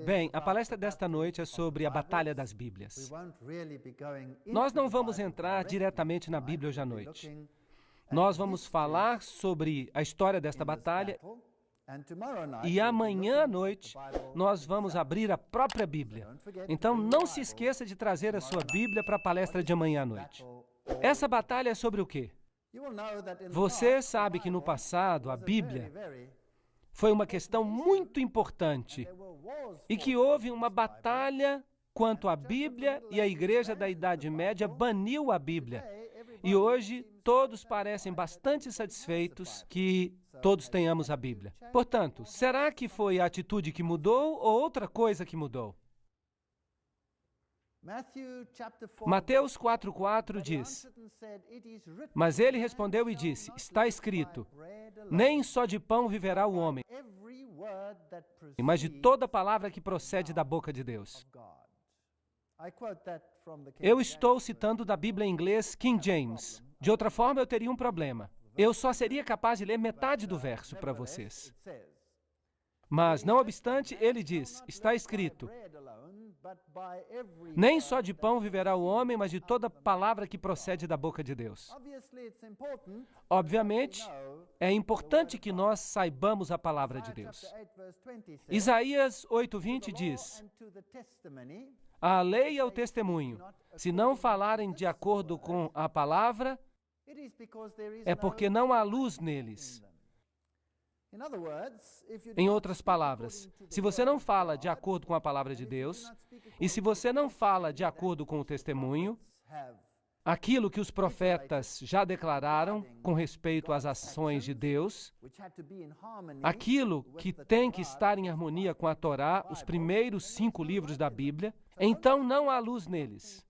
Bem, a palestra desta noite é sobre a Batalha das Bíblias. Nós não vamos entrar diretamente na Bíblia hoje à noite. Nós vamos falar sobre a história desta batalha e amanhã à noite nós vamos abrir a própria Bíblia. Então não se esqueça de trazer a sua Bíblia para a palestra de amanhã à noite. Essa batalha é sobre o quê? Você sabe que no passado a Bíblia foi uma questão muito importante e que houve uma batalha quanto à Bíblia e a Igreja da Idade Média baniu a Bíblia. E hoje todos parecem bastante satisfeitos que todos tenhamos a Bíblia. Portanto, será que foi a atitude que mudou ou outra coisa que mudou? Mateus 4,4 diz: Mas ele respondeu e disse, está escrito, nem só de pão viverá o homem, mas de toda palavra que procede da boca de Deus. Eu estou citando da Bíblia em inglês King James. De outra forma, eu teria um problema. Eu só seria capaz de ler metade do verso para vocês. Mas, não obstante, ele diz, está escrito, nem só de pão viverá o homem, mas de toda palavra que procede da boca de Deus. Obviamente, é importante que nós saibamos a palavra de Deus. Isaías 8:20 diz, a lei é o testemunho. Se não falarem de acordo com a palavra, é porque não há luz neles. Em outras palavras, se você não fala de acordo com a palavra de Deus, e se você não fala de acordo com o testemunho, aquilo que os profetas já declararam com respeito às ações de Deus, aquilo que tem que estar em harmonia com a Torá, os primeiros 5 livros da Bíblia, então não há luz neles.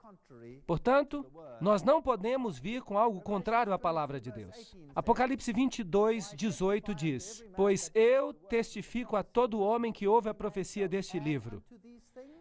Portanto, nós não podemos vir com algo contrário à palavra de Deus. Apocalipse 22:18 diz, pois eu testifico a todo homem que ouve a profecia deste livro.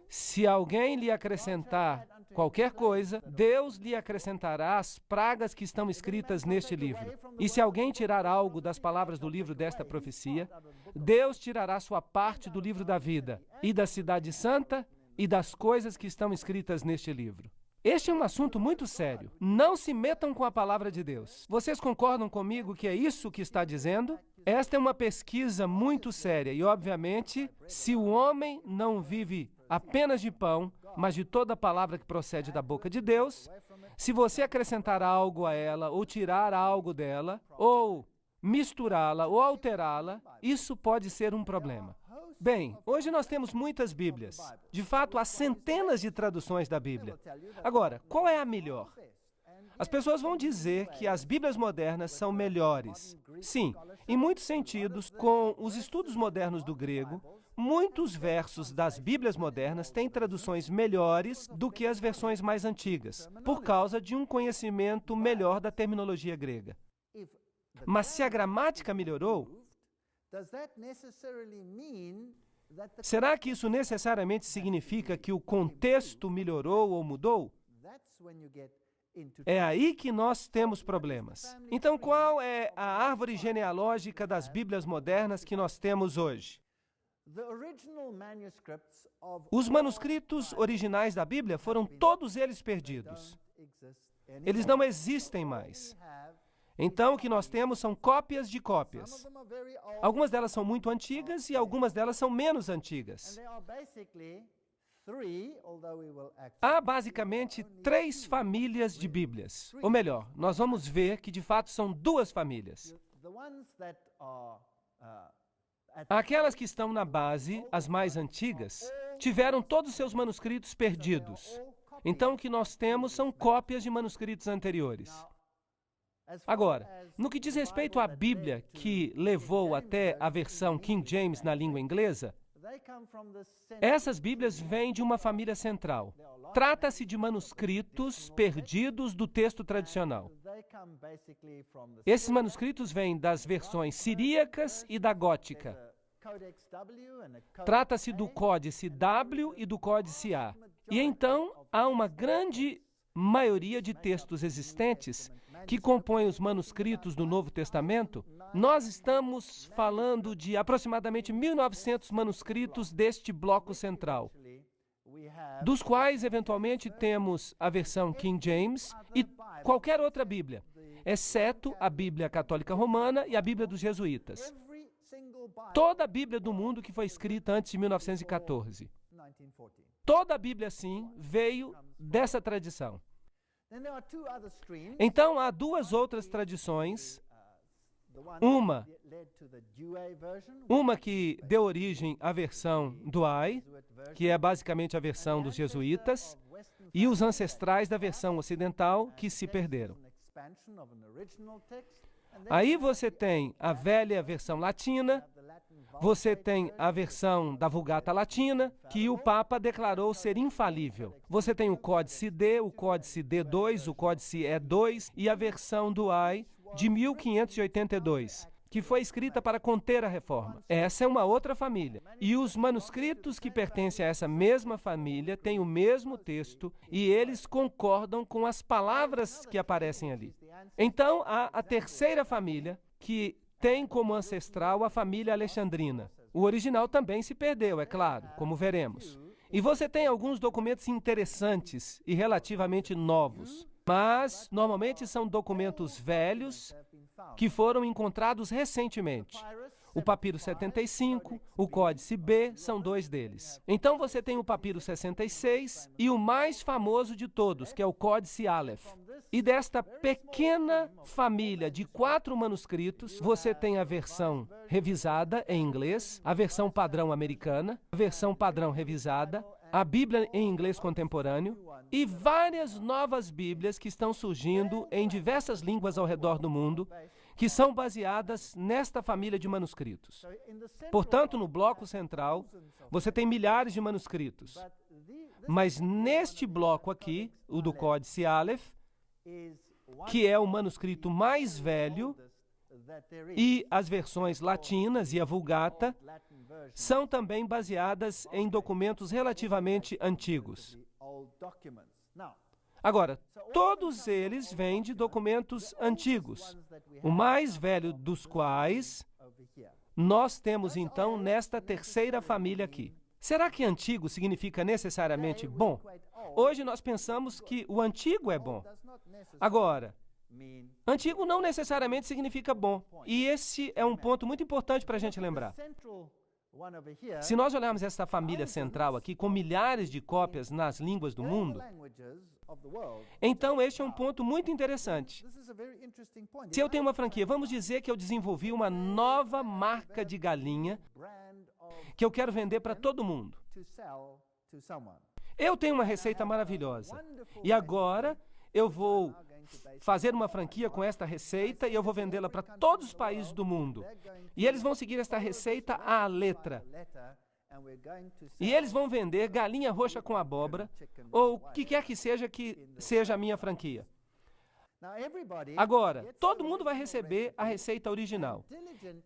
Se alguém lhe acrescentar qualquer coisa, Deus lhe acrescentará as pragas que estão escritas neste livro. E se alguém tirar algo das palavras do livro desta profecia, Deus tirará sua parte do livro da vida, e da cidade santa, e das coisas que estão escritas neste livro. Este é um assunto muito sério. Não se metam com a palavra de Deus. Vocês concordam comigo que é isso que está dizendo? Esta é uma pesquisa muito séria e, obviamente, se o homem não vive apenas de pão, mas de toda palavra que procede da boca de Deus, se você acrescentar algo a ela, ou tirar algo dela, ou misturá-la, ou alterá-la, isso pode ser um problema. Bem, hoje nós temos muitas Bíblias. De fato, há centenas de traduções da Bíblia. Agora, qual é a melhor? As pessoas vão dizer que as Bíblias modernas são melhores. Sim, em muitos sentidos, com os estudos modernos do grego, muitos versos das Bíblias modernas têm traduções melhores do que as versões mais antigas, por causa de um conhecimento melhor da terminologia grega. Mas se a gramática melhorou, será que isso necessariamente significa que o contexto melhorou ou mudou? É aí que nós temos problemas. Então, qual é a árvore genealógica das Bíblias modernas que nós temos hoje? Os manuscritos originais da Bíblia foram todos eles perdidos. Eles não existem mais. Então, o que nós temos são cópias de cópias. Algumas delas são muito antigas e algumas delas são menos antigas. Há basicamente 3 famílias de Bíblias. Ou melhor, nós vamos ver que de fato são 2 famílias. Aquelas que estão na base, as mais antigas, tiveram todos os seus manuscritos perdidos. Então, o que nós temos são cópias de manuscritos anteriores. Agora, no que diz respeito à Bíblia, que levou até a versão King James na língua inglesa, essas Bíblias vêm de uma família central. Trata-se de manuscritos perdidos do texto tradicional. Esses manuscritos vêm das versões siríacas e da gótica. Trata-se do Códice W e do Códice A. E então, há uma grande maioria de textos existentes que compõem os manuscritos do Novo Testamento nós estamos falando de aproximadamente 1.900 manuscritos deste bloco central, dos quais, eventualmente, temos a versão King James e qualquer outra Bíblia, exceto a Bíblia Católica Romana e a Bíblia dos Jesuítas. Toda a Bíblia do mundo que foi escrita antes de 1914. Toda a Bíblia, sim, veio dessa tradição. Então, há duas outras tradições. Uma que deu origem à versão Douay, que é basicamente a versão dos jesuítas, e os ancestrais da versão ocidental que se perderam. Aí você tem a velha versão latina, você tem a versão da Vulgata Latina, que o Papa declarou ser infalível. Você tem o Códice D, o Códice D2, o Códice E2 e a versão Douay de 1582, que foi escrita para conter a reforma. Essa é uma outra família. E os manuscritos que pertencem a essa mesma família têm o mesmo texto e eles concordam com as palavras que aparecem ali. Então, há a terceira família, que tem como ancestral a família alexandrina. O original também se perdeu, é claro, como veremos. E você tem alguns documentos interessantes e relativamente novos, mas normalmente são documentos velhos que foram encontrados recentemente. O Papiro 75, o Códice B, são dois deles. Então você tem o Papiro 66 e o mais famoso de todos, que é o Códice Aleph. E desta pequena família de 4 manuscritos, você tem a versão revisada em inglês, a versão padrão americana, a versão padrão revisada, a Bíblia em inglês contemporâneo e várias novas Bíblias que estão surgindo em diversas línguas ao redor do mundo, que são baseadas nesta família de manuscritos. Portanto, no bloco central, você tem milhares de manuscritos. Mas neste bloco aqui, o do Códice Aleph, que é o manuscrito mais velho, e as versões latinas e a Vulgata são também baseadas em documentos relativamente antigos. Agora, todos eles vêm de documentos antigos, o mais velho dos quais nós temos, então, nesta terceira família aqui. Será que antigo significa necessariamente bom? Hoje nós pensamos que o antigo é bom. Agora, antigo não necessariamente significa bom. E esse é um ponto muito importante para a gente lembrar. Se nós olharmos essa família central aqui, com milhares de cópias nas línguas do mundo, então este é um ponto muito interessante. Se eu tenho uma franquia, vamos dizer que eu desenvolvi uma nova marca de galinha que eu quero vender para todo mundo. Eu tenho uma receita maravilhosa. E agora eu vou fazer uma franquia com esta receita e eu vou vendê-la para todos os países do mundo. E eles vão seguir esta receita à letra. E eles vão vender galinha roxa com abóbora, ou o que quer que seja a minha franquia. Agora, todo mundo vai receber a receita original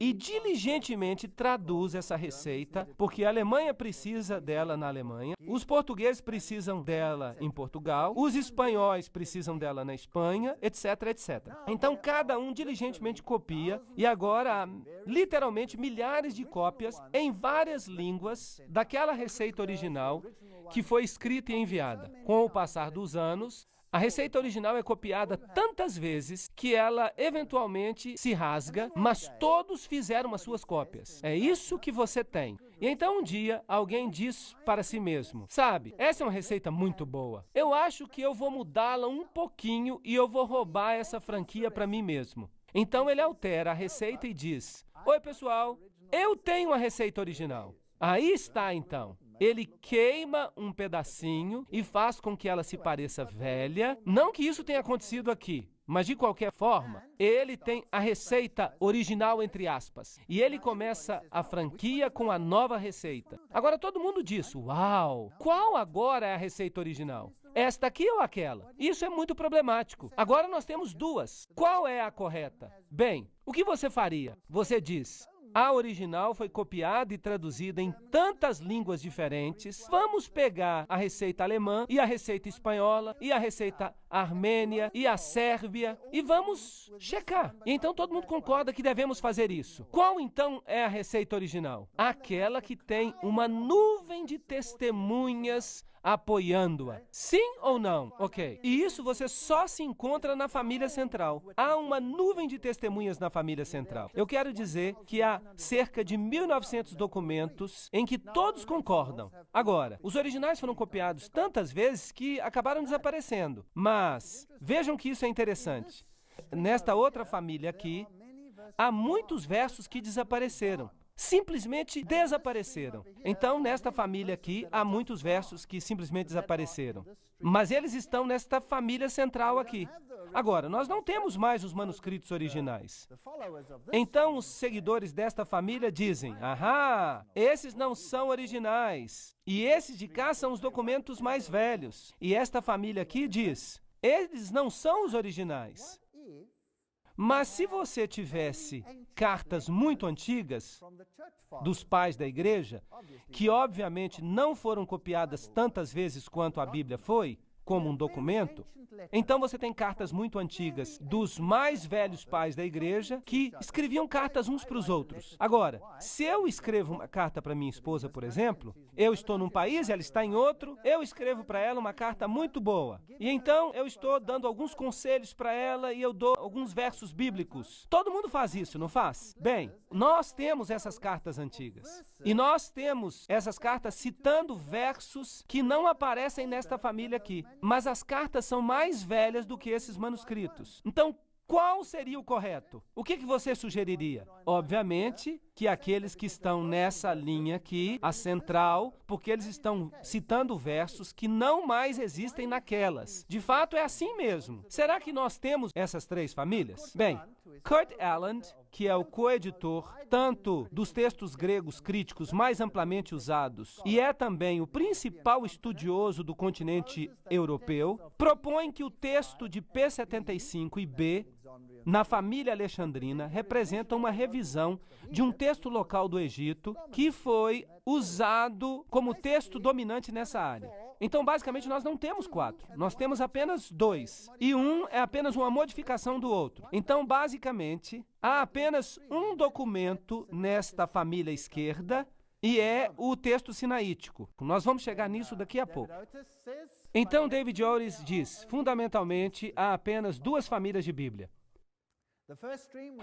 e diligentemente traduz essa receita, porque a Alemanha precisa dela na Alemanha, os portugueses precisam dela em Portugal, os espanhóis precisam dela na Espanha, etc, etc. Então, cada um diligentemente copia e agora há literalmente milhares de cópias em várias línguas daquela receita original que foi escrita e enviada. Com o passar dos anos, a receita original é copiada tantas vezes que ela eventualmente se rasga, mas todos fizeram as suas cópias. É isso que você tem. E então um dia alguém diz para si mesmo, sabe, essa é uma receita muito boa. Eu acho que eu vou mudá-la um pouquinho e eu vou roubar essa franquia para mim mesmo. Então ele altera a receita e diz, oi pessoal, eu tenho a receita original. Aí está então. Ele queima um pedacinho e faz com que ela se pareça velha. Não que isso tenha acontecido aqui, mas de qualquer forma, ele tem a receita original, entre aspas. E ele começa a franquia com a nova receita. Agora todo mundo diz, uau, qual agora é a receita original? Esta aqui ou aquela? Isso é muito problemático. Agora nós temos duas. Qual é a correta? Bem, o que você faria? Você diz, A original foi copiada e traduzida em tantas línguas diferentes. Vamos pegar a receita alemã e a receita espanhola e a receita armênia e a sérvia e vamos checar. E então todo mundo concorda que devemos fazer isso. Qual então é a receita original? Aquela que tem uma nuvem de testemunhas apoiando-a. Sim ou não? Ok. E isso você só se encontra na família central. Há uma nuvem de testemunhas na família central. Eu quero dizer que há cerca de 1.900 documentos em que todos concordam. Agora, os originais foram copiados tantas vezes que acabaram desaparecendo. Mas vejam que isso é interessante. Nesta outra família aqui, há muitos versos que desapareceram. Simplesmente desapareceram. Então, nesta família aqui, há muitos versos que simplesmente desapareceram. Mas eles estão nesta família central aqui. Agora, nós não temos mais os manuscritos originais. Então, os seguidores desta família dizem, ahá, esses não são originais. E esses de cá são os documentos mais velhos. E esta família aqui diz, eles não são os originais. Mas se você tivesse cartas muito antigas dos pais da igreja, que obviamente não foram copiadas tantas vezes quanto a Bíblia foi, como um documento, então você tem cartas muito antigas dos mais velhos pais da igreja que escreviam cartas uns para os outros. Agora, se eu escrevo uma carta para minha esposa, por exemplo, eu estou num país, ela está em outro, eu escrevo para ela uma carta muito boa. E então eu estou dando alguns conselhos para ela e eu dou alguns versos bíblicos. Todo mundo faz isso, não faz? Bem, nós temos essas cartas antigas. E nós temos essas cartas citando versos que não aparecem nesta família aqui. Mas as cartas são mais velhas do que esses manuscritos. Então, qual seria o correto? O que você sugeriria? Obviamente que aqueles que estão nessa linha aqui, a central, porque eles estão citando versos que não mais existem naquelas. De fato, é assim mesmo. Será que nós temos essas três famílias? Bem, Kurt Aland, que é o coeditor tanto dos textos gregos críticos mais amplamente usados e é também o principal estudioso do continente europeu, propõe que o texto de P75 e B, na família alexandrina, representa uma revisão de um texto local do Egito que foi usado como texto dominante nessa área. Então, basicamente, nós não temos 4, nós temos apenas 2. E um é apenas uma modificação do outro. Então, basicamente, há apenas um documento nesta família esquerda e é o texto sinaítico. Nós vamos chegar nisso daqui a pouco. Então, David Ores diz, fundamentalmente, há apenas 2 famílias de Bíblia.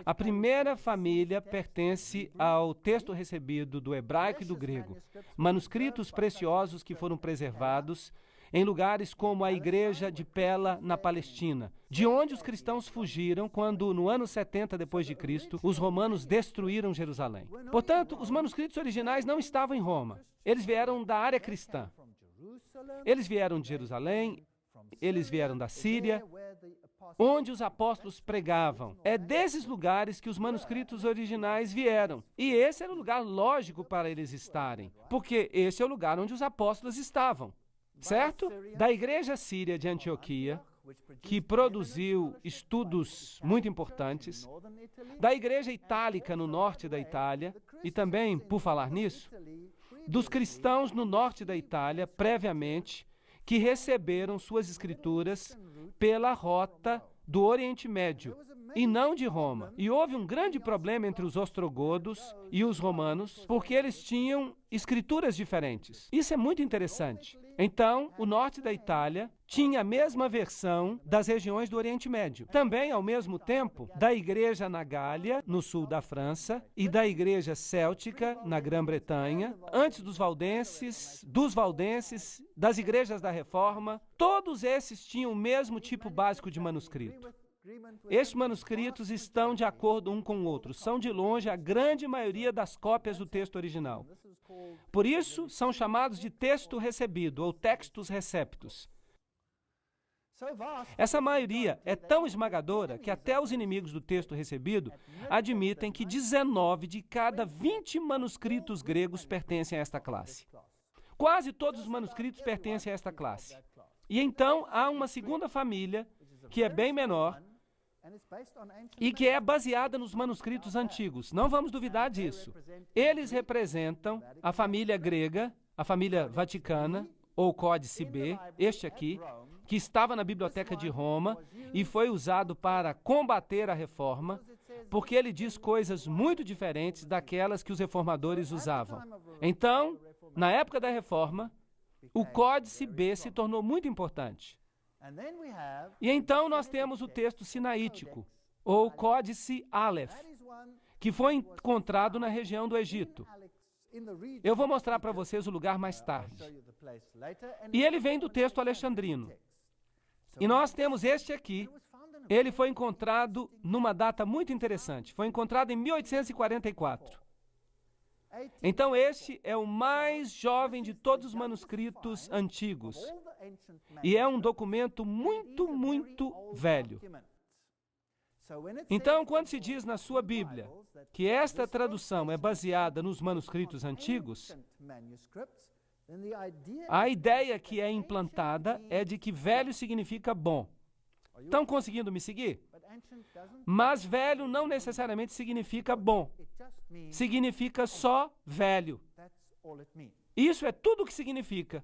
A primeira família pertence ao texto recebido do hebraico e do grego, manuscritos preciosos que foram preservados em lugares como a igreja de Pela, na Palestina, de onde os cristãos fugiram quando, no ano 70 depois de Cristo, os romanos destruíram Jerusalém. Portanto, os manuscritos originais não estavam em Roma. Eles vieram da área cristã. Eles vieram de Jerusalém, eles vieram da Síria, onde os apóstolos pregavam. É desses lugares que os manuscritos originais vieram. E esse era o lugar lógico para eles estarem, porque esse é o lugar onde os apóstolos estavam, certo? Da igreja síria de Antioquia, que produziu estudos muito importantes, da igreja itálica no norte da Itália, e também, por falar nisso, dos cristãos no norte da Itália, previamente, que receberam suas escrituras pela rota do Oriente Médio e não de Roma. E houve um grande problema entre os ostrogodos e os romanos, porque eles tinham escrituras diferentes. Isso é muito interessante. Então, o norte da Itália tinha a mesma versão das regiões do Oriente Médio. Também, ao mesmo tempo, da igreja na Gália, no sul da França, e da igreja céltica, na Grã-Bretanha, antes dos valdenses, das igrejas da Reforma, todos esses tinham o mesmo tipo básico de manuscrito. Estes manuscritos estão de acordo um com o outro. São, de longe, a grande maioria das cópias do texto original. Por isso, são chamados de texto recebido, ou textus receptus. Essa maioria é tão esmagadora que até os inimigos do texto recebido admitem que 19 de cada 20 manuscritos gregos pertencem a esta classe. Quase todos os manuscritos pertencem a esta classe. E então, há uma segunda família, que é bem menor, e que é baseada nos manuscritos antigos. Não vamos duvidar disso. Eles representam a família grega, a família vaticana, ou Códice B, este aqui, que estava na Biblioteca de Roma e foi usado para combater a Reforma, porque ele diz coisas muito diferentes daquelas que os reformadores usavam. Então, na época da Reforma, o Códice B se tornou muito importante. E então nós temos o texto sinaítico, ou Códice Aleph, que foi encontrado na região do Egito. Eu vou mostrar para vocês o lugar mais tarde. E ele vem do texto alexandrino. E nós temos este aqui. Ele foi encontrado numa data muito interessante. Foi encontrado em 1844. Então, este é o mais jovem de todos os manuscritos antigos. E é um documento muito, muito velho. Então, quando se diz na sua Bíblia que esta tradução é baseada nos manuscritos antigos, a ideia que é implantada é de que velho significa bom. Estão conseguindo me seguir? Mas velho não necessariamente significa bom. Significa só velho. Isso é tudo o que significa.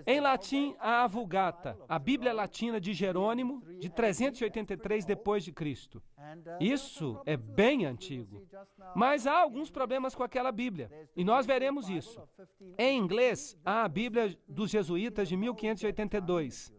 Em latim, há a Vulgata, a Bíblia Latina de Jerônimo, de 383 depois de Cristo. Isso é bem antigo. Mas há alguns problemas com aquela Bíblia, e nós veremos isso. Em inglês, há a Bíblia dos Jesuítas de 1582,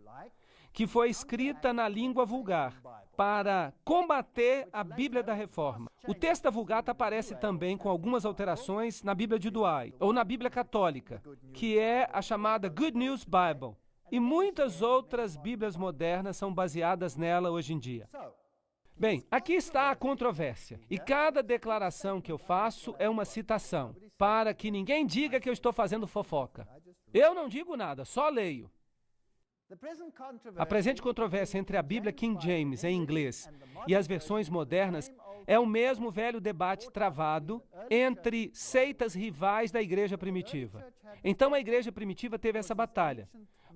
que foi escrita na língua vulgar, para combater a Bíblia da Reforma. O texto da Vulgata aparece também com algumas alterações na Bíblia de Douay, ou na Bíblia Católica, que é a chamada Good News Bible. E muitas outras Bíblias modernas são baseadas nela hoje em dia. Bem, aqui está a controvérsia. E cada declaração que eu faço é uma citação, para que ninguém diga que eu estou fazendo fofoca. Eu não digo nada, só leio. A presente controvérsia entre a Bíblia King James em inglês e as versões modernas é o mesmo velho debate travado entre seitas rivais da igreja primitiva. Então a igreja primitiva teve essa batalha,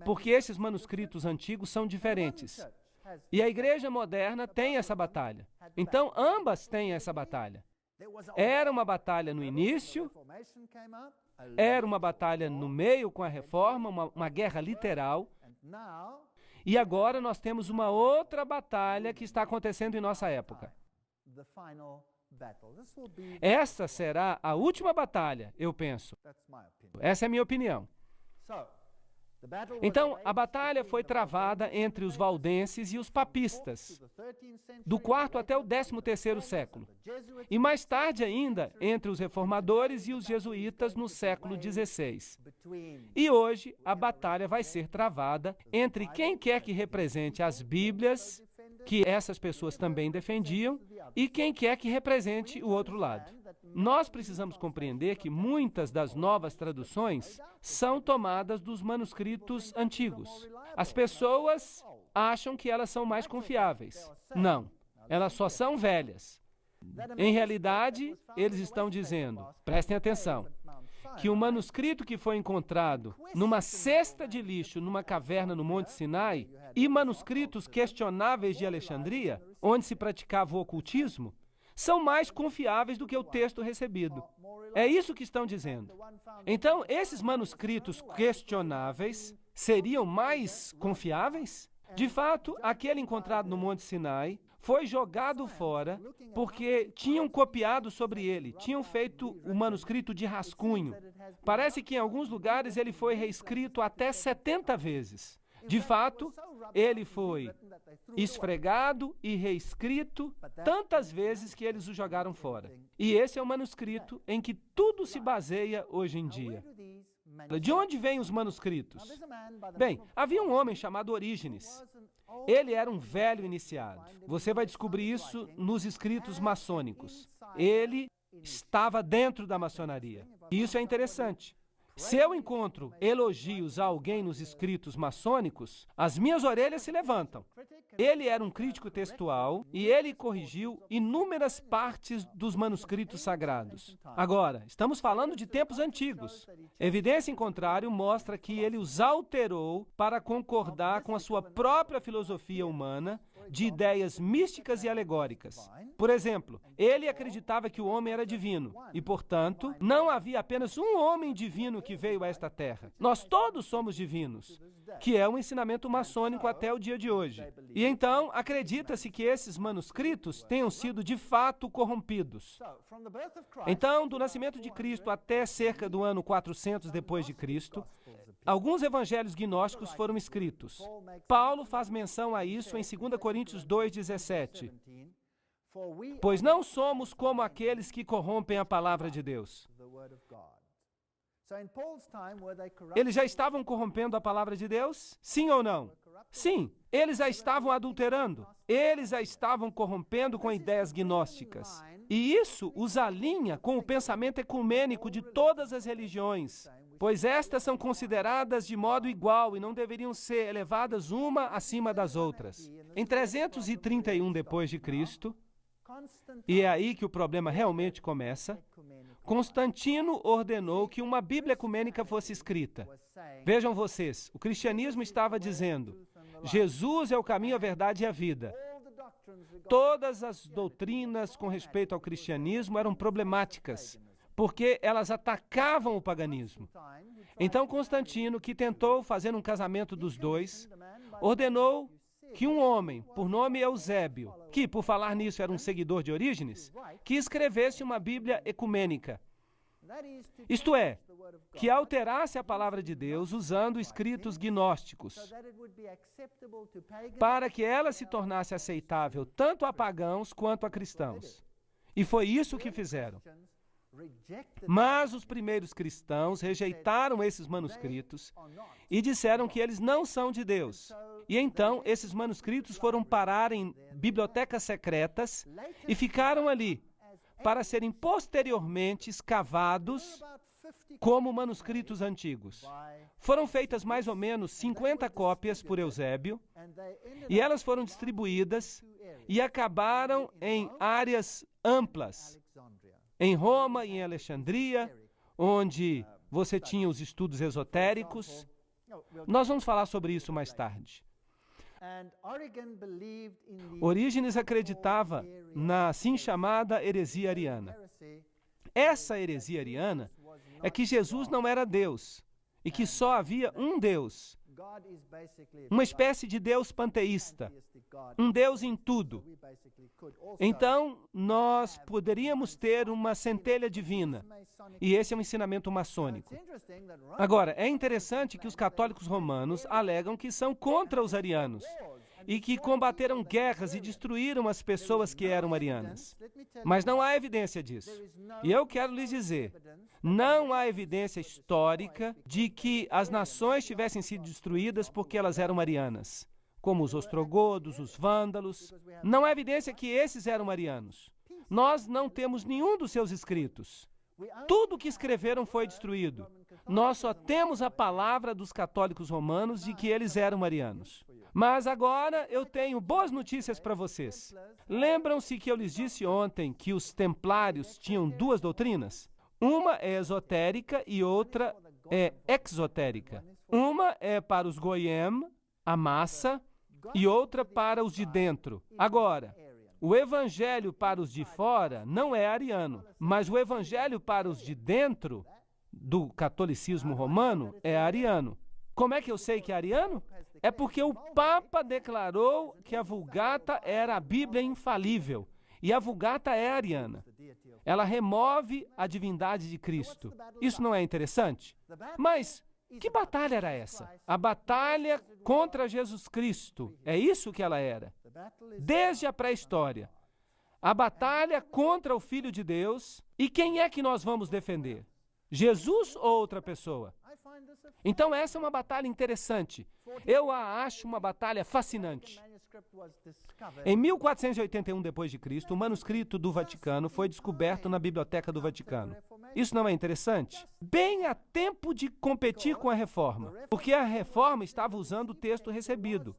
porque esses manuscritos antigos são diferentes. E a igreja moderna tem essa batalha. Então ambas têm essa batalha. Era uma batalha no início, era uma batalha no meio com a reforma, uma guerra literal. E agora nós temos uma outra batalha que está acontecendo em nossa época. Essa será a última batalha, eu penso. Essa é a minha opinião. Então, a batalha foi travada entre os valdenses e os papistas, do 4º até o 13º século. E mais tarde ainda, entre os reformadores e os jesuítas no século XVI. E hoje, a batalha vai ser travada entre quem quer que represente as Bíblias, que essas pessoas também defendiam, e quem quer que represente o outro lado. Nós precisamos compreender que muitas das novas traduções são tomadas dos manuscritos antigos. As pessoas acham que elas são mais confiáveis. Não, elas só são velhas. Em realidade, eles estão dizendo, prestem atenção, que o manuscrito que foi encontrado numa cesta de lixo numa caverna no Monte Sinai e manuscritos questionáveis de Alexandria, onde se praticava o ocultismo, são mais confiáveis do que o texto recebido. É isso que estão dizendo. Então, esses manuscritos questionáveis seriam mais confiáveis? De fato, aquele encontrado no Monte Sinai foi jogado fora porque tinham copiado sobre ele, tinham feito o manuscrito de rascunho. Parece que em alguns lugares ele foi reescrito até 70 vezes. De fato, ele foi esfregado e reescrito tantas vezes que eles o jogaram fora. E esse é o manuscrito em que tudo se baseia hoje em dia. De onde vêm os manuscritos? Bem, havia um homem chamado Orígenes. Ele era um velho iniciado. Você vai descobrir isso nos escritos maçônicos. Ele estava dentro da maçonaria. E isso é interessante. Se eu encontro elogios a alguém nos escritos maçônicos, as minhas orelhas se levantam. Ele era um crítico textual e ele corrigiu inúmeras partes dos manuscritos sagrados. Agora, estamos falando de tempos antigos. Evidência em contrário mostra que ele os alterou para concordar com a sua própria filosofia humana, de ideias místicas e alegóricas. Por exemplo, ele acreditava que o homem era divino e, portanto, não havia apenas um homem divino que veio a esta terra. Nós todos somos divinos, que é um ensinamento maçônico até o dia de hoje. E então, acredita-se que esses manuscritos tenham sido de fato corrompidos. Então, do nascimento de Cristo até cerca do ano 400 depois de Cristo, alguns evangelhos gnósticos foram escritos. Paulo faz menção a isso em 2 Coríntios 2,17. Pois não somos como aqueles que corrompem a palavra de Deus. Eles já estavam corrompendo a palavra de Deus? Sim ou não? Sim, eles a estavam adulterando. Eles a estavam corrompendo com ideias gnósticas. E isso os alinha com o pensamento ecumênico de todas as religiões, pois estas são consideradas de modo igual e não deveriam ser elevadas uma acima das outras. Em 331 depois de Cristo, e é aí que o problema realmente começa, Constantino ordenou que uma Bíblia ecumênica fosse escrita. Vejam vocês, o cristianismo estava dizendo: Jesus é o caminho, a verdade e a vida. Todas as doutrinas com respeito ao cristianismo eram problemáticas, porque elas atacavam o paganismo. Então Constantino, que tentou fazer um casamento dos dois, ordenou que um homem, por nome Eusébio, que, por falar nisso, era um seguidor de Orígenes, que escrevesse uma Bíblia ecumênica. Isto é, que alterasse a palavra de Deus usando escritos gnósticos, para que ela se tornasse aceitável tanto a pagãos quanto a cristãos. E foi isso que fizeram. Mas os primeiros cristãos rejeitaram esses manuscritos e disseram que eles não são de Deus. E então esses manuscritos foram parar em bibliotecas secretas e ficaram ali para serem posteriormente escavados como manuscritos antigos. Foram feitas mais ou menos 50 cópias por Eusébio e elas foram distribuídas e acabaram em áreas amplas, em Roma e em Alexandria, onde você tinha os estudos esotéricos. Nós vamos falar sobre isso mais tarde. Orígenes acreditava na assim chamada heresia ariana. Essa heresia ariana é que Jesus não era Deus e que só havia um Deus, uma espécie de Deus panteísta, um Deus em tudo. Então, nós poderíamos ter uma centelha divina, e esse é um ensinamento maçônico. Agora, é interessante que os católicos romanos alegam que são contra os arianos e que combateram guerras e destruíram as pessoas que eram arianas. Mas não há evidência disso. E eu quero lhes dizer, não há evidência histórica de que as nações tivessem sido destruídas porque elas eram arianas, como os ostrogodos, os vândalos. Não há evidência que esses eram arianos. Nós não temos nenhum dos seus escritos. Tudo o que escreveram foi destruído. Nós só temos a palavra dos católicos romanos de que eles eram arianos. Mas agora eu tenho boas notícias para vocês. Lembram-se que eu lhes disse ontem que os templários tinham duas doutrinas? Uma é esotérica e outra é exotérica. Uma é para os goyim, a massa, e outra para os de dentro. Agora, o evangelho para os de fora não é ariano, mas o evangelho para os de dentro do catolicismo romano é ariano. Como é que eu sei que é ariano? É porque o Papa declarou que a Vulgata era a Bíblia infalível, e a Vulgata é ariana. Ela remove a divindade de Cristo. Isso não é interessante? Mas que batalha era essa? A batalha contra Jesus Cristo. É isso que ela era. Desde a pré-história. A batalha contra o Filho de Deus. E quem é que nós vamos defender? Jesus ou outra pessoa? Então essa é uma batalha interessante. Eu a acho uma batalha fascinante. Em 1481 d.C., o manuscrito do Vaticano foi descoberto na Biblioteca do Vaticano. Isso não é interessante? Bem a tempo de competir com a Reforma, porque a Reforma estava usando o texto recebido.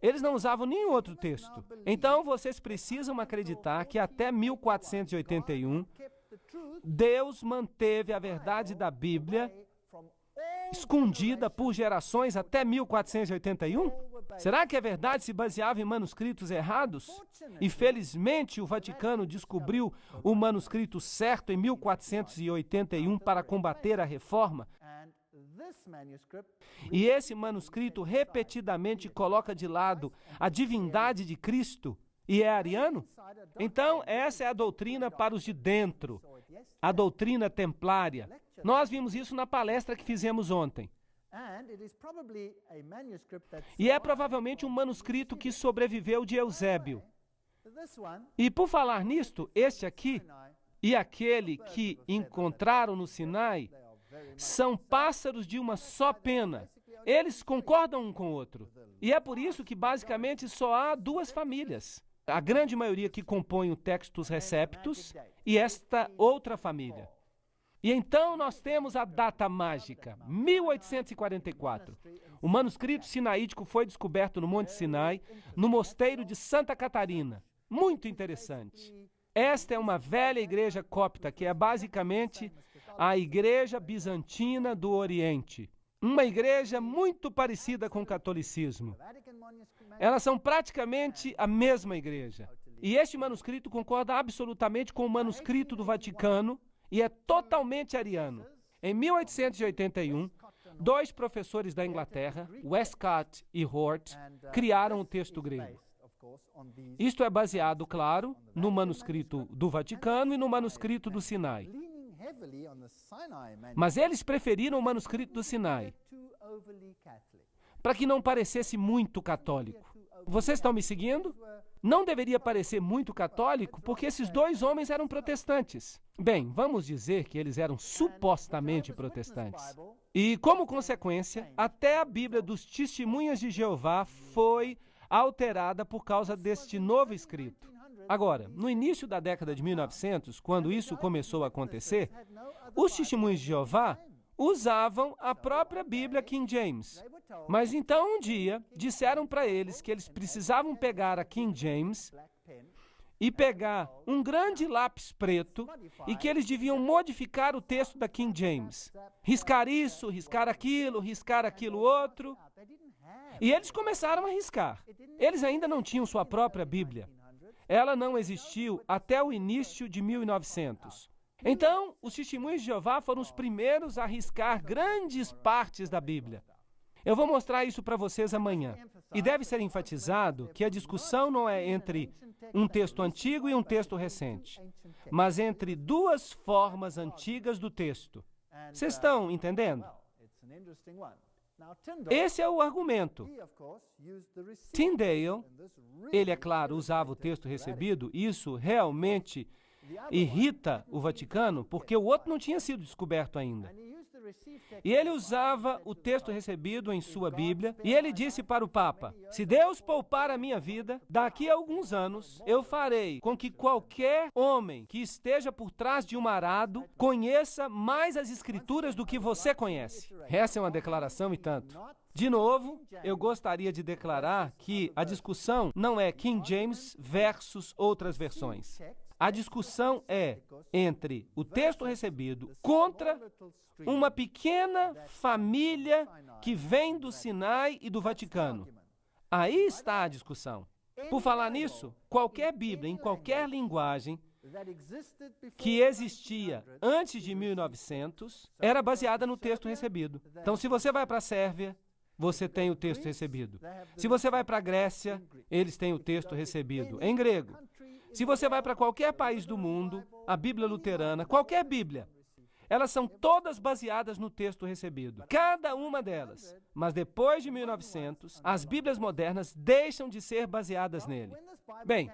Eles não usavam nenhum outro texto. Então vocês precisam acreditar que até 1481, Deus manteve a verdade da Bíblia escondida por gerações até 1481? Será que a verdade se baseava em manuscritos errados? E felizmente o Vaticano descobriu o manuscrito certo em 1481 para combater a reforma. E esse manuscrito repetidamente coloca de lado a divindade de Cristo e é ariano? Então, essa é a doutrina para os de dentro, a doutrina templária. Nós vimos isso na palestra que fizemos ontem. E é provavelmente um manuscrito que sobreviveu de Eusébio. E por falar nisto, este aqui e aquele que encontraram no Sinai são pássaros de uma só pena. Eles concordam um com o outro. E é por isso que basicamente só há duas famílias. A grande maioria que compõe o Textus Receptus e esta outra família. E então nós temos a data mágica, 1844. O manuscrito sinaítico foi descoberto no Monte Sinai, no mosteiro de Santa Catarina. Muito interessante. Esta é uma velha igreja copta, que é basicamente a igreja bizantina do Oriente. Uma igreja muito parecida com o catolicismo. Elas são praticamente a mesma igreja. E este manuscrito concorda absolutamente com o manuscrito do Vaticano, e é totalmente ariano. Em 1881, dois professores da Inglaterra, Westcott e Hort, criaram o texto grego. Isto é baseado, claro, no manuscrito do Vaticano e no manuscrito do Sinai. Mas eles preferiram o manuscrito do Sinai, para que não parecesse muito católico. Vocês estão me seguindo? Não deveria parecer muito católico, porque esses dois homens eram protestantes. Bem, vamos dizer que eles eram supostamente protestantes. E, como consequência, até a Bíblia dos Testemunhas de Jeová foi alterada por causa deste novo escrito. Agora, no início da década de 1900, quando isso começou a acontecer, os Testemunhos de Jeová usavam a própria Bíblia King James. Mas então um dia disseram para eles que eles precisavam pegar a King James e pegar um grande lápis preto e que eles deviam modificar o texto da King James. Riscar isso, riscar aquilo outro. E eles começaram a riscar. Eles ainda não tinham sua própria Bíblia. Ela não existiu até o início de 1900. Então, os Testemunhos de Jeová foram os primeiros a riscar grandes partes da Bíblia. Eu vou mostrar isso para vocês amanhã. E deve ser enfatizado que a discussão não é entre um texto antigo e um texto recente, mas entre duas formas antigas do texto. Vocês estão entendendo? Esse é o argumento. Tyndale, ele, é claro, usava o texto recebido, e isso realmente irrita o Vaticano, porque o outro não tinha sido descoberto ainda. E ele usava o texto recebido em sua Bíblia, e ele disse para o Papa: se Deus poupar a minha vida, daqui a alguns anos, eu farei com que qualquer homem que esteja por trás de um arado conheça mais as Escrituras do que você conhece. Essa é uma declaração e tanto. De novo, eu gostaria de declarar que a discussão não é King James versus outras versões. A discussão é entre o texto recebido contra uma pequena família que vem do Sinai e do Vaticano. Aí está a discussão. Por falar nisso, qualquer Bíblia, em qualquer linguagem, que existia antes de 1900, era baseada no texto recebido. Então, se você vai para a Sérvia, você tem o texto recebido. Se você vai para a Grécia, eles têm o texto recebido em grego. Se você vai para qualquer país do mundo, a Bíblia luterana, qualquer Bíblia, elas são todas baseadas no texto recebido. Cada uma delas. Mas depois de 1900, as Bíblias modernas deixam de ser baseadas nele. Bem,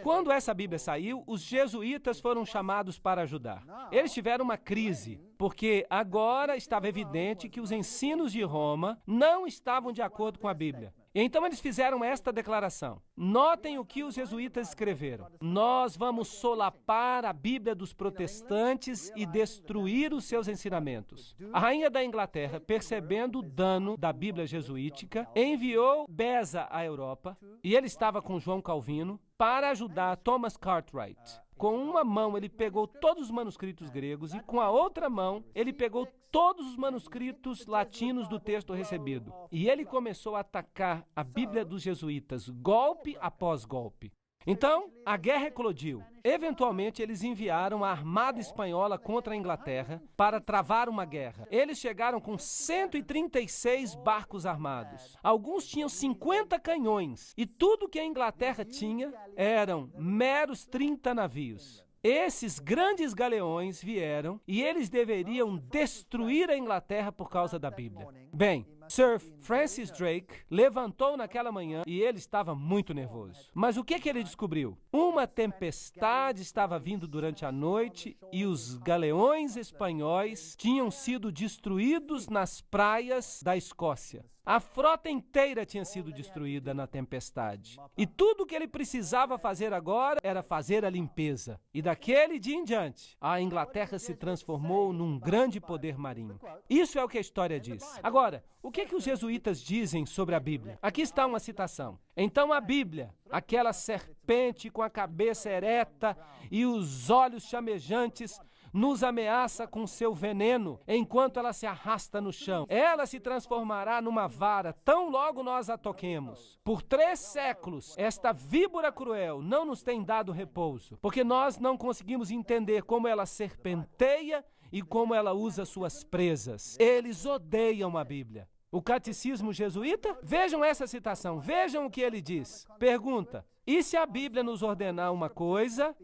quando essa Bíblia saiu, os jesuítas foram chamados para ajudar. Eles tiveram uma crise, porque agora estava evidente que os ensinos de Roma não estavam de acordo com a Bíblia. Então eles fizeram esta declaração. Notem o que os jesuítas escreveram. Nós vamos solapar a Bíblia dos protestantes e destruir os seus ensinamentos. A rainha da Inglaterra, percebendo o dano da Bíblia jesuítica, enviou Beza à Europa, e ele estava com João Calvino, para ajudar Thomas Cartwright. Com uma mão ele pegou todos os manuscritos gregos e com a outra mão ele pegou todos os manuscritos latinos do texto recebido. E ele começou a atacar a Bíblia dos jesuítas, golpe após golpe. Então, a guerra eclodiu. Eventualmente, eles enviaram a armada espanhola contra a Inglaterra para travar uma guerra. Eles chegaram com 136 barcos armados. Alguns tinham 50 canhões. E tudo que a Inglaterra tinha eram meros 30 navios. Esses grandes galeões vieram e eles deveriam destruir a Inglaterra por causa da Bíblia. Bem, Sir Francis Drake levantou naquela manhã e ele estava muito nervoso. Mas o que ele descobriu? Uma tempestade estava vindo durante a noite e os galeões espanhóis tinham sido destruídos nas praias da Escócia. A frota inteira tinha sido destruída na tempestade. E tudo o que ele precisava fazer agora era fazer a limpeza. E daquele dia em diante, a Inglaterra se transformou num grande poder marinho. Isso é o que a história diz. Agora, o que os jesuítas dizem sobre a Bíblia? Aqui está uma citação. Então a Bíblia, aquela serpente com a cabeça ereta e os olhos chamejantes, nos ameaça com seu veneno enquanto ela se arrasta no chão. Ela se transformará numa vara tão logo nós a toquemos. Por 3 séculos, esta víbora cruel não nos tem dado repouso, porque nós não conseguimos entender como ela serpenteia e como ela usa suas presas. Eles odeiam a Bíblia. O catecismo jesuíta? Vejam essa citação, vejam o que ele diz. Pergunta: e se a Bíblia nos ordenar uma coisa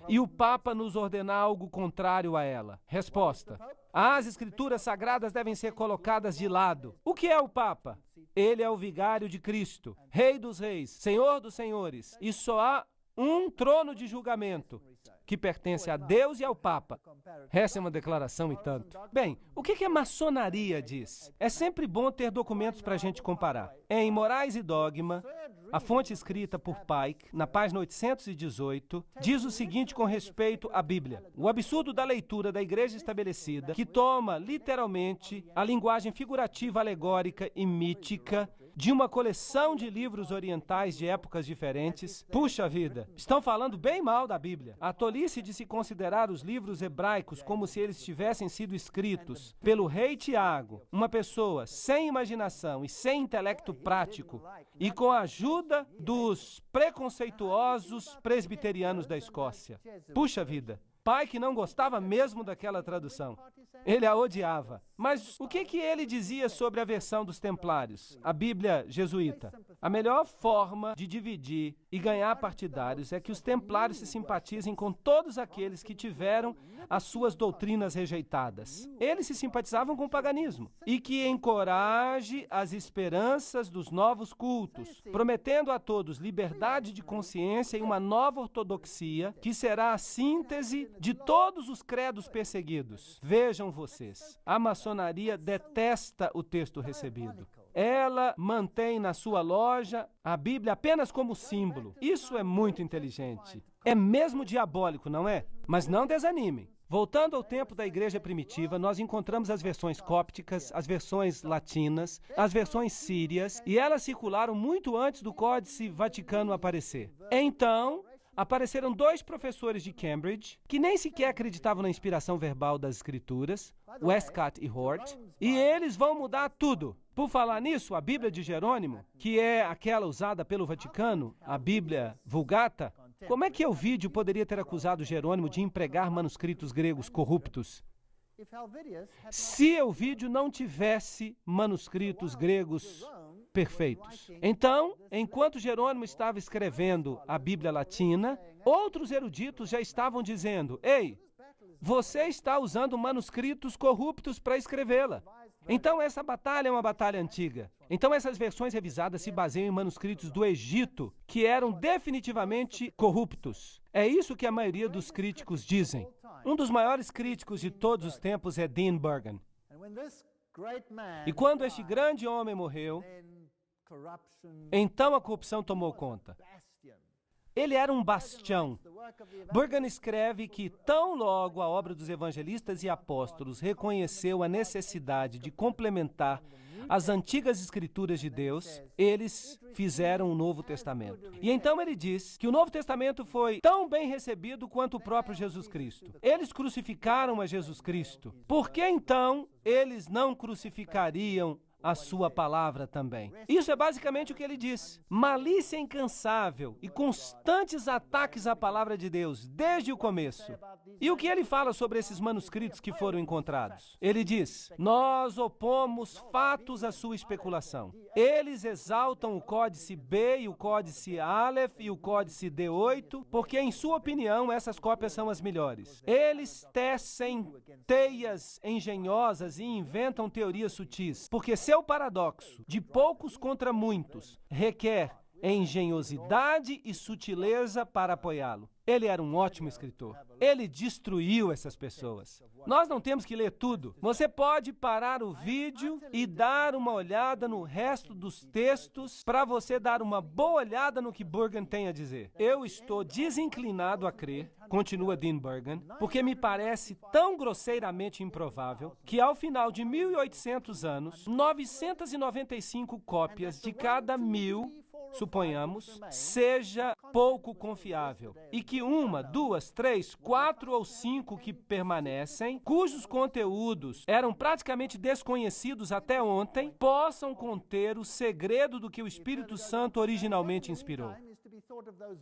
e o Papa nos ordenar algo contrário a ela? Resposta: as Escrituras Sagradas devem ser colocadas de lado. O que é o Papa? Ele é o vigário de Cristo, Rei dos Reis, Senhor dos Senhores, e só há um trono de julgamento que pertence a Deus e ao Papa. Essa é uma declaração e tanto. Bem, o que a maçonaria diz? É sempre bom ter documentos para a gente comparar. Em Morais e Dogma, a fonte escrita por Pike, na página 818, diz o seguinte com respeito à Bíblia: o absurdo da leitura da igreja estabelecida, que toma literalmente a linguagem figurativa, alegórica e mítica de uma coleção de livros orientais de épocas diferentes. Puxa vida, estão falando bem mal da Bíblia. A tolice de se considerar os livros hebraicos como se eles tivessem sido escritos pelo rei Tiago, uma pessoa sem imaginação e sem intelecto prático, e com a ajuda dos preconceituosos presbiterianos da Escócia. Puxa vida, Pike não gostava mesmo daquela tradução. Ele a odiava. Mas o que ele dizia sobre a versão dos Templários, a Bíblia jesuíta? A melhor forma de dividir e ganhar partidários é que os Templários se simpatizem com todos aqueles que tiveram as suas doutrinas rejeitadas. Eles se simpatizavam com o paganismo. E que encoraje as esperanças dos novos cultos, prometendo a todos liberdade de consciência e uma nova ortodoxia que será a síntese de todos os credos perseguidos. Vejam vocês, a maçonaria detesta o texto recebido. Ela mantém na sua loja a Bíblia apenas como símbolo. Isso é muito inteligente. É mesmo diabólico, não é? Mas não desanimem. Voltando ao tempo da igreja primitiva, nós encontramos as versões cópticas, as versões latinas, as versões sírias, e elas circularam muito antes do Códice Vaticano aparecer. Então, apareceram 2 professores de Cambridge que nem sequer acreditavam na inspiração verbal das Escrituras, Westcott e Hort, e eles vão mudar tudo. Por falar nisso, a Bíblia de Jerônimo, que é aquela usada pelo Vaticano, a Bíblia Vulgata, como é que Elvídio poderia ter acusado Jerônimo de empregar manuscritos gregos corruptos? Se Elvídio não tivesse manuscritos gregos perfeitos. Então, enquanto Jerônimo estava escrevendo a Bíblia Latina, outros eruditos já estavam dizendo: ei, você está usando manuscritos corruptos para escrevê-la. Então, essa batalha é uma batalha antiga. Então, essas versões revisadas se baseiam em manuscritos do Egito, que eram definitivamente corruptos. É isso que a maioria dos críticos dizem. Um dos maiores críticos de todos os tempos é Dean Burgon. E quando este grande homem morreu, então a corrupção tomou conta. Ele era um bastião. Burgon escreve que tão logo a obra dos evangelistas e apóstolos reconheceu a necessidade de complementar as antigas escrituras de Deus, eles fizeram o Novo Testamento. E então ele diz que o Novo Testamento foi tão bem recebido quanto o próprio Jesus Cristo. Eles crucificaram a Jesus Cristo. Por que então eles não crucificariam a sua palavra também? Isso é basicamente o que ele diz. Malícia incansável e constantes ataques à palavra de Deus, desde o começo. E o que ele fala sobre esses manuscritos que foram encontrados? Ele diz, nós opomos fatos à sua especulação. Eles exaltam o códice B e o códice Aleph e o códice D8, porque em sua opinião essas cópias são as melhores. Eles tecem teias engenhosas e inventam teorias sutis, porque seu paradoxo de poucos contra muitos requer engenhosidade e sutileza para apoiá-lo. Ele era um ótimo escritor. Ele destruiu essas pessoas. Nós não temos que ler tudo. Você pode parar o vídeo e dar uma olhada no resto dos textos para você dar uma boa olhada no que Burgon tem a dizer. Eu estou desinclinado a crer, continua Dean Burgon, porque me parece tão grosseiramente improvável que ao final de 1800 anos, 995 cópias de cada 1000, suponhamos, seja pouco confiável e que 1, 2, 3, 4 ou 5 que permanecem, cujos conteúdos eram praticamente desconhecidos até ontem, possam conter o segredo do que o Espírito Santo originalmente inspirou.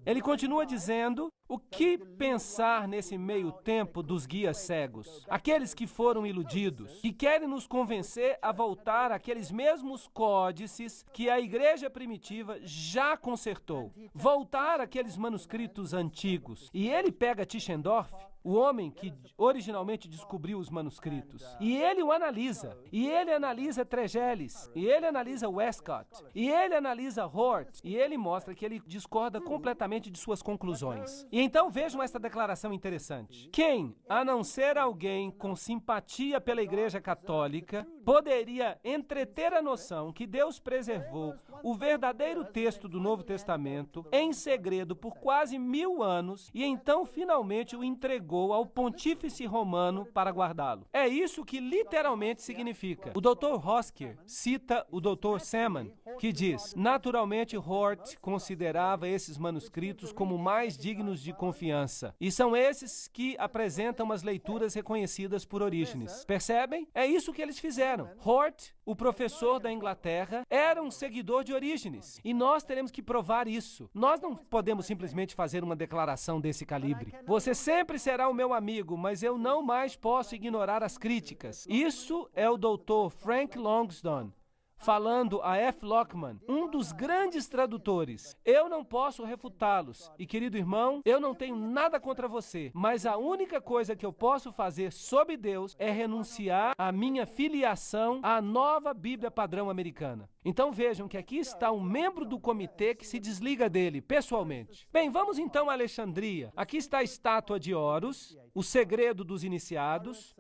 Ele continua dizendo, o que pensar nesse meio tempo dos guias cegos? Aqueles que foram iludidos, que querem nos convencer a voltar àqueles mesmos códices que a igreja primitiva já consertou. Voltar àqueles manuscritos antigos. E ele pega Tischendorf, o homem que originalmente descobriu os manuscritos, e ele o analisa, e ele analisa Tregelles, e ele analisa Westcott, e ele analisa Hort, e ele mostra que ele discorda completamente de suas conclusões. E então vejam esta declaração interessante. Quem, a não ser alguém com simpatia pela Igreja Católica, poderia entreter a noção que Deus preservou o verdadeiro texto do Novo Testamento em segredo por quase 1000 anos e então finalmente o entregou ao pontífice romano para guardá-lo? É isso que literalmente significa. O Dr. Hosker cita o Dr. Salmon, que diz, naturalmente Hort considerava esses manuscritos como mais dignos de confiança, e são esses que apresentam as leituras reconhecidas por Orígenes. Percebem? É isso que eles fizeram. Hort, o professor da Inglaterra, era um seguidor de Orígenes, e nós teremos que provar isso. Nós não podemos simplesmente fazer uma declaração desse calibre. Você sempre será o meu amigo, mas eu não mais posso ignorar as críticas. Isso é o Dr. Frank Longsdon, falando a F. Lockman, um dos grandes tradutores. Eu não posso refutá-los. E, querido irmão, eu não tenho nada contra você, mas a única coisa que eu posso fazer sob Deus é renunciar à minha filiação à nova Bíblia padrão americana. Então vejam que aqui está um membro do comitê que se desliga dele, pessoalmente. Bem, vamos então a Alexandria. Aqui está a estátua de Horus, o segredo dos iniciados.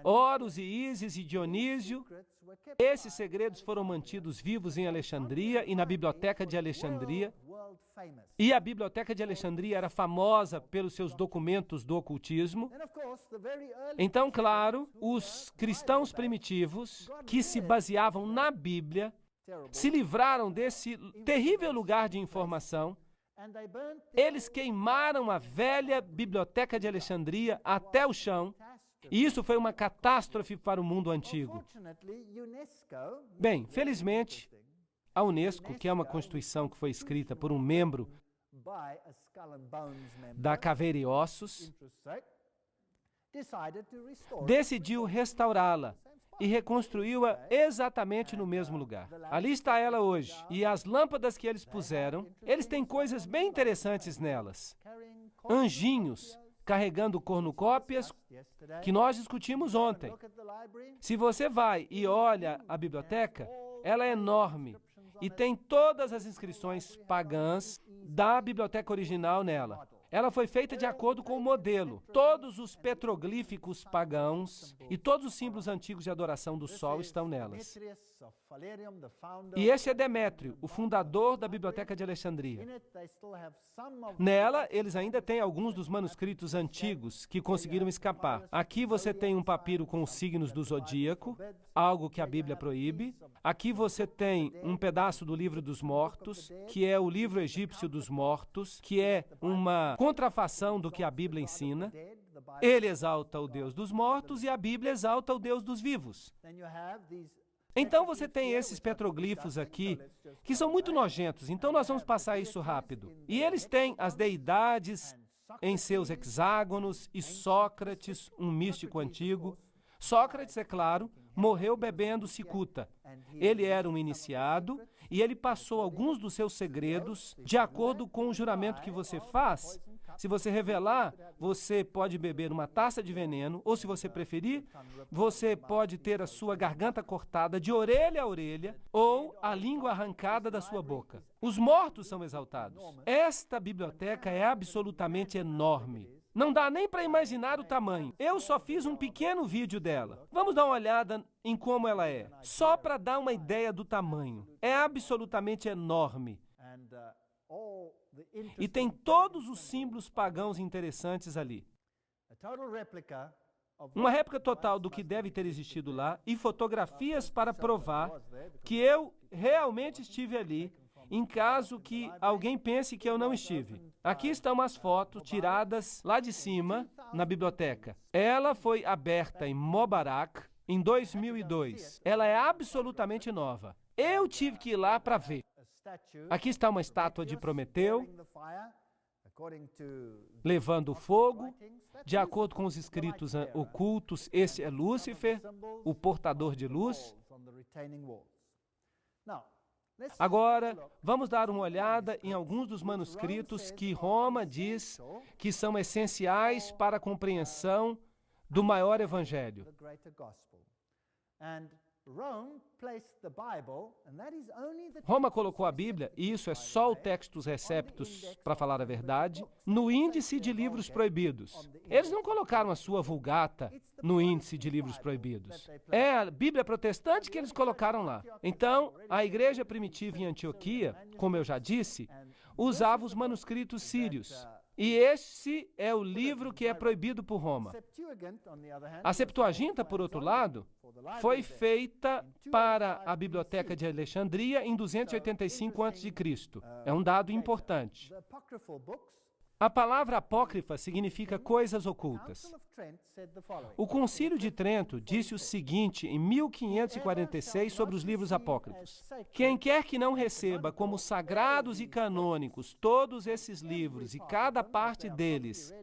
Horus e Ísis e Dionísio. Esses segredos foram mantidos vivos em Alexandria e na Biblioteca de Alexandria. E a Biblioteca de Alexandria era famosa pelos seus documentos do ocultismo. Então, claro, os cristãos primitivos, que se baseavam na Bíblia, se livraram desse terrível lugar de informação. Eles queimaram a velha Biblioteca de Alexandria até o chão. E isso foi uma catástrofe para o mundo antigo. Bem, felizmente, a Unesco, que é uma constituição que foi escrita por um membro da Caveira e Ossos, decidiu restaurá-la e reconstruiu-a exatamente no mesmo lugar. Ali está ela hoje. E as lâmpadas que eles puseram, eles têm coisas bem interessantes nelas. Anjinhos carregando cornucópias que nós discutimos ontem. Se você vai e olha a biblioteca, ela é enorme e tem todas as inscrições pagãs da biblioteca original nela. ela foi feita de acordo com o modelo. Todos os petroglíficos pagãos e todos os símbolos antigos de adoração do sol estão nelas. E este é Demétrio, o fundador da Biblioteca de Alexandria. Nela, eles ainda têm alguns dos manuscritos antigos que conseguiram escapar. Aqui você tem um papiro com os signos do zodíaco, algo que a Bíblia proíbe. Aqui você tem um pedaço do livro dos mortos, que é o livro egípcio dos mortos, que é uma contrafação do que a Bíblia ensina. Ele exalta o Deus dos mortos e a Bíblia exalta o Deus dos vivos. Então você tem esses petroglifos aqui, que são muito nojentos, então nós vamos passar isso rápido. E eles têm as deidades em seus hexágonos e Sócrates, um místico antigo. Sócrates, é claro, morreu bebendo cicuta. Ele era um iniciado e ele passou alguns dos seus segredos de acordo com o juramento que você faz. Se você revelar, você pode beber uma taça de veneno, ou se você preferir, você pode ter a sua garganta cortada de orelha a orelha, ou a língua arrancada da sua boca. Os mortos são exaltados. Esta biblioteca é absolutamente enorme. Não dá nem para imaginar o tamanho. Eu só fiz um pequeno vídeo dela. Vamos dar uma olhada em como ela é, só para dar uma ideia do tamanho. É absolutamente enorme. E tem todos os símbolos pagãos interessantes ali. Uma réplica total do que deve ter existido lá e fotografias para provar que eu realmente estive ali, em caso que alguém pense que eu não estive. Aqui estão umas fotos tiradas lá de cima, na biblioteca. Ela foi aberta em Mubarak em 2002. Ela é absolutamente nova. Eu tive que ir lá para ver. Aqui está uma estátua de Prometeu, levando fogo. De acordo com os escritos ocultos, esse é Lúcifer, o portador de luz. Agora, vamos dar uma olhada em alguns dos manuscritos que Roma diz que são essenciais para a compreensão do maior evangelho. Roma colocou a Bíblia, e isso é só o Textus Receptus, para falar a verdade, no índice de livros proibidos. Eles não colocaram a sua Vulgata no índice de livros proibidos. É a Bíblia protestante que eles colocaram lá. Então, a igreja primitiva em Antioquia, como eu já disse, usava os manuscritos sírios. E este é o livro que é proibido por Roma. A Septuaginta, por outro lado, foi feita para a Biblioteca de Alexandria em 285 a.C. É um dado importante. A palavra apócrifa significa coisas ocultas. O Concílio de Trento disse o seguinte em 1546 sobre os livros apócrifos: quem quer que não receba como sagrados e canônicos todos esses livros e cada parte deles,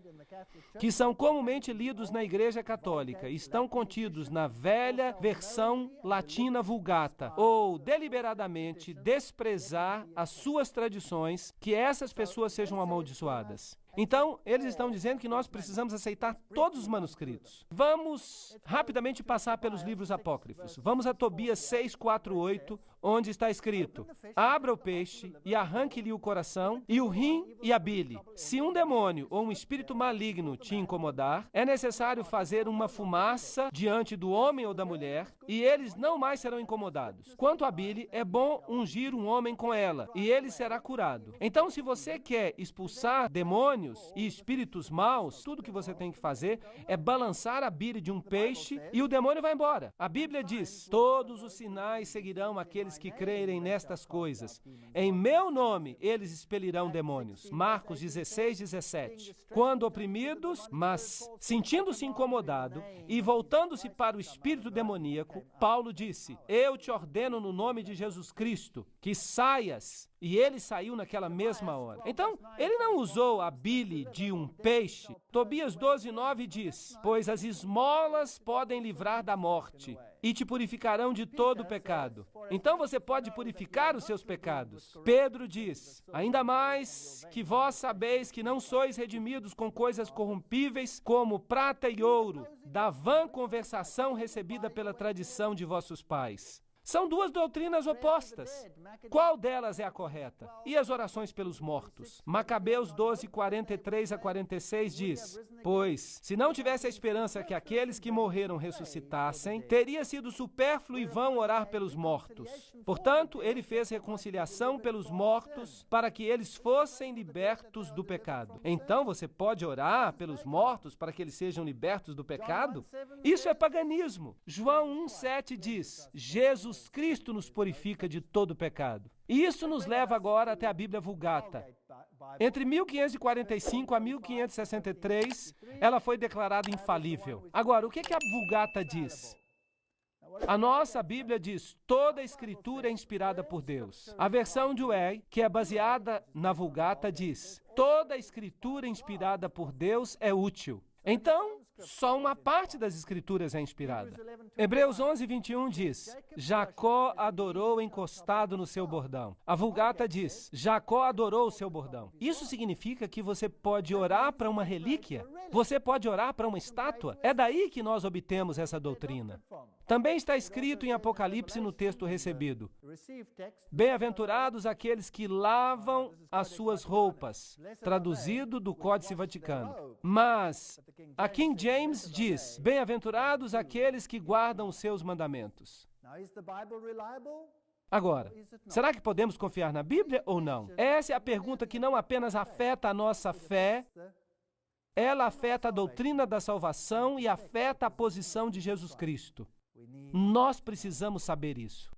que são comumente lidos na Igreja Católica, estão contidos na velha versão latina Vulgata, ou deliberadamente desprezar as suas tradições, que essas pessoas sejam amaldiçoadas. Então, eles estão dizendo que nós precisamos aceitar todos os manuscritos. Vamos rapidamente passar pelos livros apócrifos. Vamos a Tobias 6:4-8, onde está escrito: abra o peixe e arranque-lhe o coração, e o rim e a bile. Se um demônio ou um espírito maligno te incomodar, é necessário fazer uma fumaça diante do homem ou da mulher, e eles não mais serão incomodados. Quanto à bile, é bom ungir um homem com ela, e ele será curado. Então, se você quer expulsar demônios e espíritos maus, tudo que você tem que fazer é balançar a bile de um peixe e o demônio vai embora. A Bíblia diz: todos os sinais seguirão aqueles que crerem nestas coisas. Em meu nome eles expelirão demônios. Marcos 16:17. Quando oprimidos, mas sentindo-se incomodado e voltando-se para o espírito demoníaco, Paulo disse: eu te ordeno no nome de Jesus Cristo que saias. E ele saiu naquela mesma hora. Então, ele não usou a bile de um peixe. Tobias 12:9 diz: pois as esmolas podem livrar da morte e te purificarão de todo o pecado. Então você pode purificar os seus pecados. Pedro diz: ainda mais que vós sabeis que não sois redimidos com coisas corrompíveis, como prata e ouro, da vã conversação recebida pela tradição de vossos pais. São duas doutrinas opostas. Qual delas é a correta? E as orações pelos mortos? Macabeus 12, 43 a 46 diz: Pois, se não tivesse a esperança que aqueles que morreram ressuscitassem, teria sido supérfluo e vão orar pelos mortos. Portanto, ele fez reconciliação pelos mortos para que eles fossem libertos do pecado. Então, você pode orar pelos mortos para que eles sejam libertos do pecado? Isso é paganismo. João 1,7 diz: Jesus Cristo nos purifica de todo pecado. E isso nos leva agora até a Bíblia Vulgata. Entre 1545 a 1563, ela foi declarada infalível. Agora, o que a Vulgata diz? A nossa Bíblia diz: toda a Escritura é inspirada por Deus. A versão de Way, que é baseada na Vulgata, diz: toda a Escritura inspirada por Deus é útil. Então, só uma parte das Escrituras é inspirada. Hebreus 11, 21 diz: Jacó adorou encostado no seu bordão. A Vulgata diz: Jacó adorou o seu bordão. Isso significa que você pode orar para uma relíquia? Você pode orar para uma estátua? É daí que nós obtemos essa doutrina. Também está escrito em Apocalipse no texto recebido: Bem-aventurados aqueles que lavam as suas roupas, traduzido do Códice Vaticano. Mas a King James diz: Bem-aventurados aqueles que guardam os seus mandamentos. Agora, será que podemos confiar na Bíblia ou não? Essa é a pergunta que não apenas afeta a nossa fé, ela afeta a doutrina da salvação e afeta a posição de Jesus Cristo. Nós precisamos saber isso.